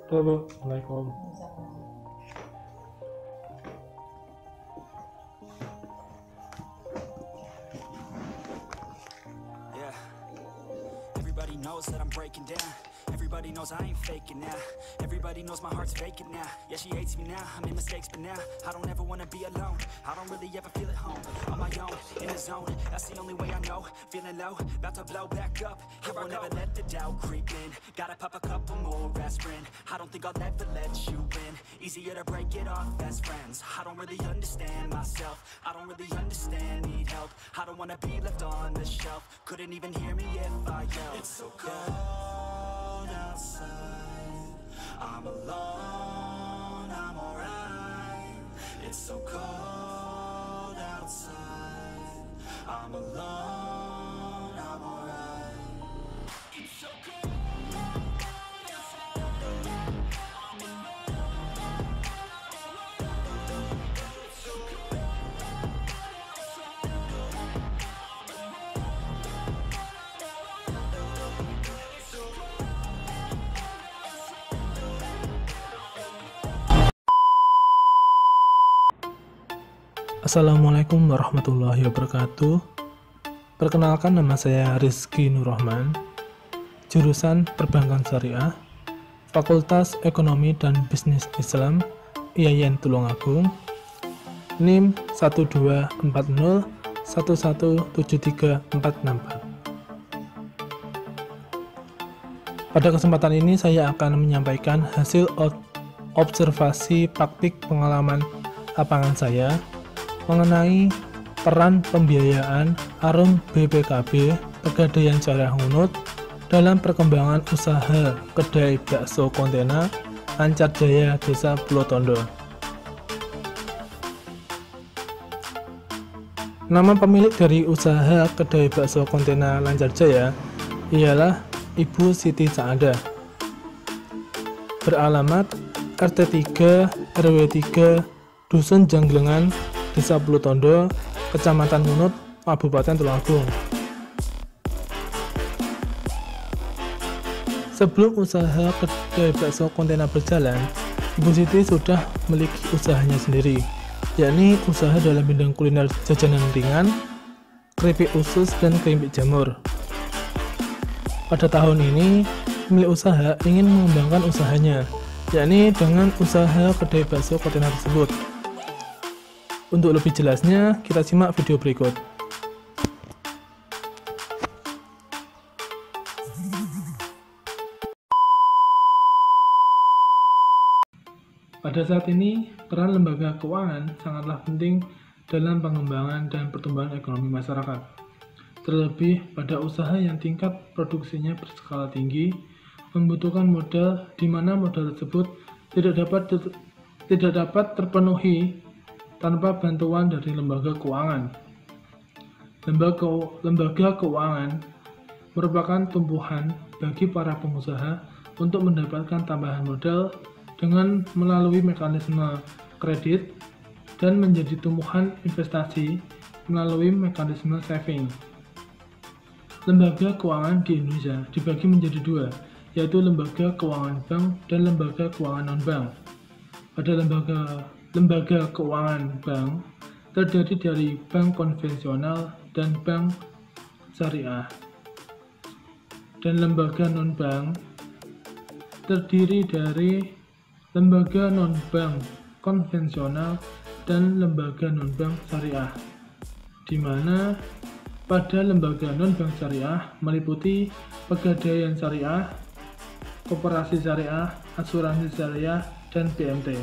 Assalamualaikum. Yeah. Everybody knows that I'm breaking down. Everybody knows I ain't faking now. Everybody knows my heart's vacant now. Yeah, she hates me now, I made mistakes, but now I don't ever wanna be alone. I don't really ever feel at home. On my own, in the zone, that's the only way I know. Feeling low, about to blow back up. I won't ever let the doubt creep in. Gotta pop a couple more aspirin. I don't think I'll ever let you in. Easier to break it off best friends. I don't really understand myself. I don't really understand, need help. I don't wanna be left on the shelf. Couldn't even hear me if I yelled. It's so cold outside, I'm alone, I'm alright. It's so cold outside, I'm alone, I'm alright. It's so cold. Assalamualaikum warahmatullahi wabarakatuh. Perkenalkan, nama saya Rizky Nurrahman, jurusan Perbankan Syariah, Fakultas Ekonomi dan Bisnis Islam, IAIN Tulungagung, NIM 12401173464. Pada kesempatan ini saya akan menyampaikan hasil observasi praktik pengalaman lapangan saya mengenai peran pembiayaan ARUM BPKB Pegadaian Syariah Ngunut dalam perkembangan usaha kedai bakso kontena Lancar Jaya, Desa Pulau Tondo. Nama pemilik dari usaha kedai bakso kontena Lancar Jaya ialah Ibu Siti Saadah. Beralamat RT 3 RW 3 Dusun Janggelengan, Desa Pulau Tondo, Kecamatan Ngunut, Kabupaten Tulungagung. Sebelum usaha kedai bakso kontena berjalan, Ibu Siti sudah memiliki usahanya sendiri, yakni usaha dalam bidang kuliner jajanan ringan, keripik usus, dan keripik jamur. Pada tahun ini, pemilik usaha ingin mengembangkan usahanya, yakni dengan usaha kedai bakso kontena tersebut. Untuk lebih jelasnya, kita simak video berikut. Pada saat ini, peran lembaga keuangan sangatlah penting dalam pengembangan dan pertumbuhan ekonomi masyarakat. Terlebih pada usaha yang tingkat produksinya berskala tinggi, membutuhkan modal di mana modal tersebut tidak dapat terpenuhi tanpa bantuan dari lembaga keuangan. Lembaga keuangan merupakan tumpuan bagi para pengusaha untuk mendapatkan tambahan modal dengan melalui mekanisme kredit dan menjadi tumpuan investasi melalui mekanisme saving. Lembaga keuangan di Indonesia dibagi menjadi dua, yaitu lembaga keuangan bank dan lembaga keuangan non-bank. Pada lembaga keuangan bank terdiri dari bank konvensional dan bank syariah, dan lembaga non-bank terdiri dari lembaga non-bank konvensional dan lembaga non-bank syariah, di mana pada lembaga non-bank syariah meliputi pegadaian syariah, koperasi syariah, asuransi syariah, dan BMT.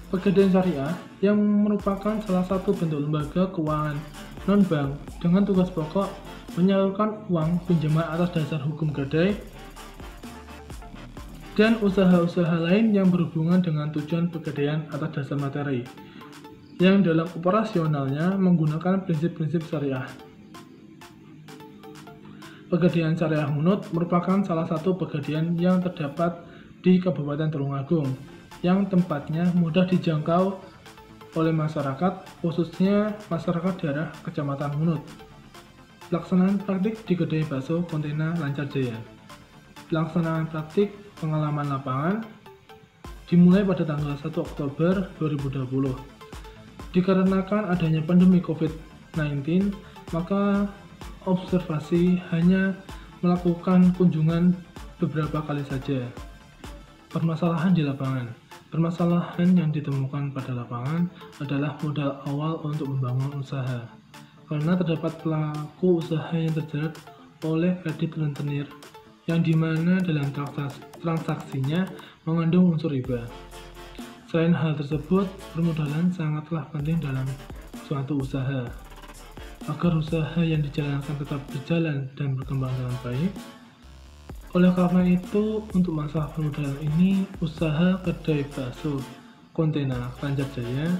Pegadaian syariah yang merupakan salah satu bentuk lembaga keuangan non-bank dengan tugas pokok menyalurkan uang pinjaman atas dasar hukum gadai dan usaha-usaha lain yang berhubungan dengan tujuan pegadaian atas dasar materi yang dalam operasionalnya menggunakan prinsip-prinsip syariah. Pegadaian Syariah Ngunut merupakan salah satu pegadaian yang terdapat di Kabupaten Tulungagung yang tempatnya mudah dijangkau oleh masyarakat, khususnya masyarakat daerah Kecamatan Ngunut. Pelaksanaan praktik di kedai bakso kontena Lancar Jaya. Pelaksanaan praktik pengalaman lapangan dimulai pada tanggal 1 Oktober 2020. Dikarenakan adanya pandemi COVID-19, maka observasi hanya melakukan kunjungan beberapa kali saja. Permasalahan di lapangan. Permasalahan yang ditemukan pada lapangan adalah modal awal untuk membangun usaha. Karena terdapat pelaku usaha yang terjerat oleh kredit rentenir, yang dimana dalam transaksinya mengandung unsur riba. Selain hal tersebut, permodalan sangatlah penting dalam suatu usaha. Agar usaha yang dijalankan tetap berjalan dan berkembang dengan baik. Oleh karena itu, untuk masalah permodalan ini, usaha kedai bakso kontainer Lancar Jaya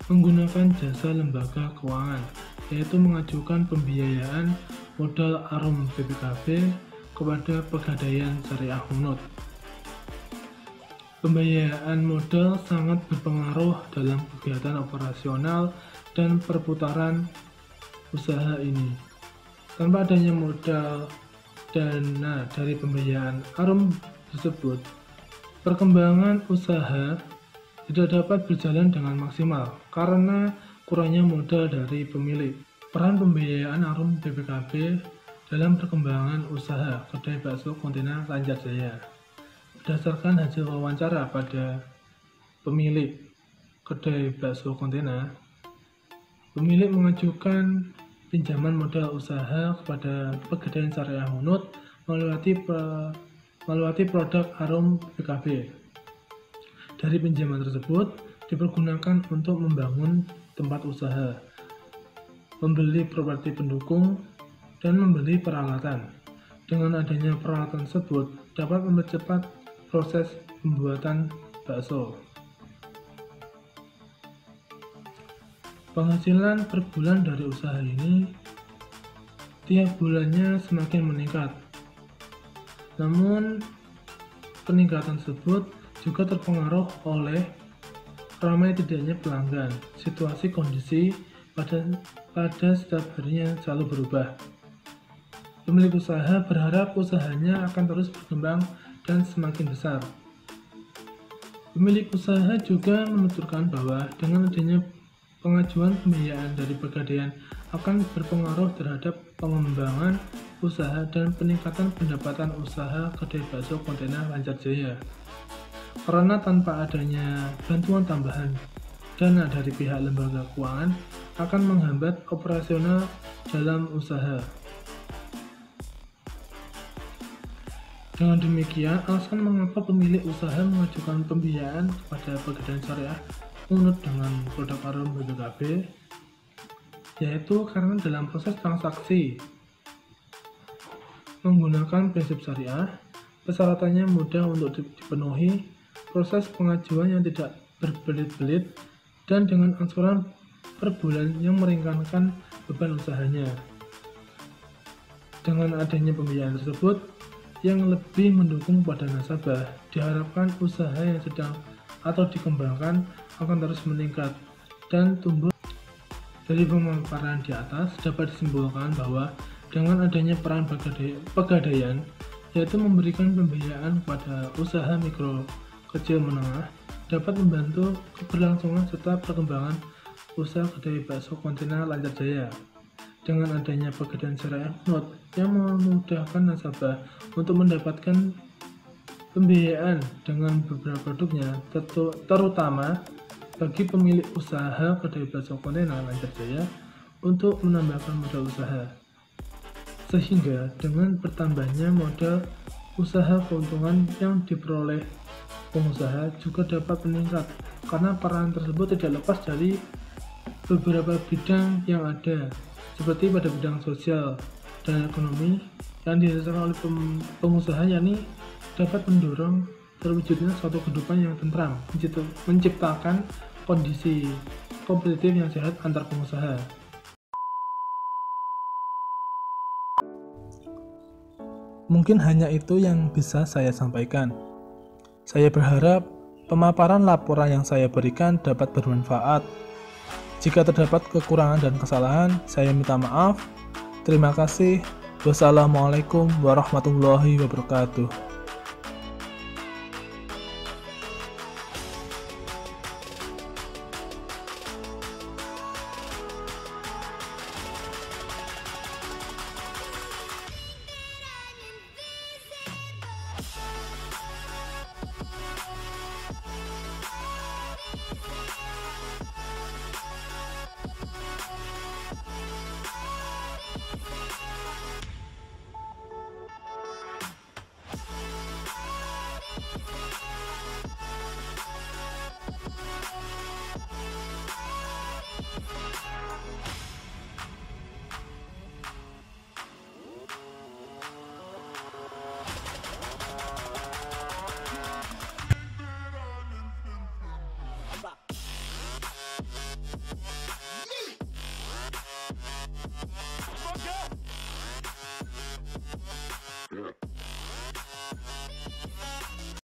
menggunakan jasa lembaga keuangan, yaitu mengajukan pembiayaan modal ARUM BPKB kepada Pegadaian Syariah Hunut. Pembiayaan modal sangat berpengaruh dalam kegiatan operasional dan perputaran usaha ini. Tanpa adanya modal dana dari pembiayaan ARUM tersebut, perkembangan usaha tidak dapat berjalan dengan maksimal karena kurangnya modal dari pemilik. Peran pembiayaan ARUM BPKB dalam perkembangan usaha kedai bakso kontainer Lancar Jaya. Berdasarkan hasil wawancara pada pemilik kedai bakso kontainer, pemilik mengajukan pinjaman modal usaha kepada Pegadaian Syariah Hunut melalui produk ARUM BPKB. Dari pinjaman tersebut dipergunakan untuk membangun tempat usaha, membeli properti pendukung, dan membeli peralatan. Dengan adanya peralatan tersebut dapat mempercepat proses pembuatan bakso. Penghasilan per bulan dari usaha ini tiap bulannya semakin meningkat. Namun, peningkatan tersebut juga terpengaruh oleh ramai tidaknya pelanggan. Situasi kondisi pada setiap harinya selalu berubah. Pemilik usaha berharap usahanya akan terus berkembang dan semakin besar. Pemilik usaha juga menuturkan bahwa dengan adanya pengajuan pembiayaan dari Pegadaian akan berpengaruh terhadap pengembangan usaha dan peningkatan pendapatan usaha kedai bakso kontainer Lancar Jaya. Karena tanpa adanya bantuan tambahan dana dari pihak lembaga keuangan akan menghambat operasional dalam usaha. Dengan demikian, alasan mengapa pemilik usaha mengajukan pembiayaan kepada Pegadaian Syariah Hunut dengan produk ARUM BPKB, yaitu karena dalam proses transaksi menggunakan prinsip syariah, persyaratannya mudah untuk dipenuhi, proses pengajuan yang tidak berbelit-belit, dan dengan angsuran per bulan yang meringankan beban usahanya. Dengan adanya pembiayaan tersebut yang lebih mendukung pada nasabah, diharapkan usaha yang sedang atau dikembangkan akan terus meningkat dan tumbuh. Dari pemaparan di atas dapat disimpulkan bahwa dengan adanya peran Pegadaian, yaitu memberikan pembiayaan pada usaha mikro, kecil, menengah, dapat membantu keberlangsungan serta perkembangan usaha kedai bakso kontainer Lancar Jaya. Dengan adanya Pegadaian Syariah Hunut yang memudahkan nasabah untuk mendapatkan pembiayaan dengan beberapa produknya, terutama bagi pemilik usaha kedai bakso kontainer Lancar Jaya untuk menambahkan modal usaha. Sehingga dengan bertambahnya modal usaha, keuntungan yang diperoleh pengusaha juga dapat meningkat karena peran tersebut tidak lepas dari beberapa bidang yang ada, seperti pada bidang sosial dan ekonomi yang dirasakan oleh pengusaha, yakni dapat mendorong terwujudnya suatu kehidupan yang tentram, menciptakan kondisi kompetitif yang sehat antar pengusaha. Mungkin hanya itu yang bisa saya sampaikan. Saya berharap pemaparan laporan yang saya berikan dapat bermanfaat. Jika terdapat kekurangan dan kesalahan, saya minta maaf. Terima kasih. Wassalamualaikum warahmatullahi wabarakatuh.